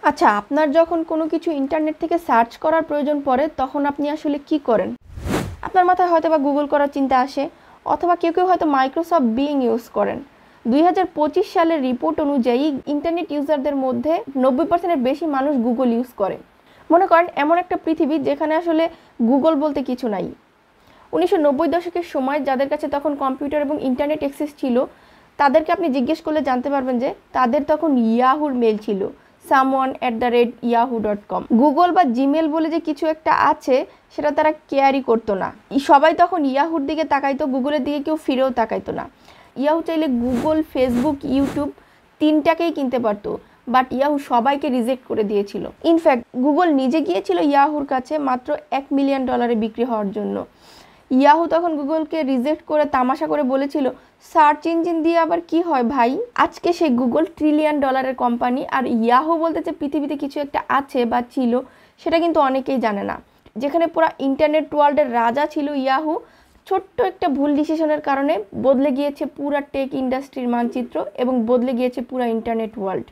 আচ্ছা, আপনার যখন কোনো কিছু ইন্টারনেট থেকে সার্চ করার প্রয়োজন পড়ে তখন আপনি আসলে কি করেন? আপনার মাথায় হয়তো বা গুগল করার চিন্তা আসে, অথবা কেউ কেউ হয়তো মাইক্রোসফট বিং ইউজ করেন। 2025 সালের রিপোর্ট অনুযায়ী ইন্টারনেট ইউজারদের মধ্যে 90%-এর বেশি মানুষ গুগল ইউজ করে। মনে করেন এমন একটা পৃথিবী যেখানে আসলে গুগল বলতে কিছু নাই। 1990 দশকের সময় যাদের কাছে তখন কম্পিউটার এবং ইন্টারনেট অ্যাক্সেস ছিল, তাদেরকে আপনি জিজ্ঞেস করলে জানতে পারবেন যে তাদের তখন ইয়াহুর মেল ছিল, someone@yahoo.com। গুগল বা জিমেল বলে যে কিছু একটা আছে সেটা তারা কেয়ারই করতো না। সবাই তখন ইয়াহুর দিকে তাকাইতো, গুগলের দিকে কেউ ফিরেও তাকাইতো না। ইয়াহু চাইলে গুগল, ফেসবুক, ইউটিউব তিনটাকেই কিনতে পারতো, বাট ইয়াহু সবাইকে রিজেক্ট করে দিয়েছিল। ইনফ্যাক্ট গুগল নিজে গিয়েছিল ইয়াহুর কাছে মাত্র $1 মিলিয়ন বিক্রি হওয়ার জন্য। ইয়াহু তখন গুগলকে রিজেক্ট করে তামাশা করে বলেছিল, সার্চ ইঞ্জিন দিয়ে আবার কি হয় ভাই। আজকে সেই গুগল $1 ট্রিলিয়ন কোম্পানি, আর ইয়াহু বলতে যে পৃথিবীতে কিছু একটা আছে বা ছিল সেটা কিন্তু অনেকেই জানে না। যেখানে পুরো ইন্টারনেট ওয়ার্ল্ডের রাজা ছিল ইয়াহু, ছোট্ট একটা ভুল ডিসিশনের কারণে বদলে গিয়েছে পুরা টেক ইন্ডাস্ট্রির মানচিত্র এবং বদলে গিয়েছে পুরা ইন্টারনেট ওয়ার্ল্ড।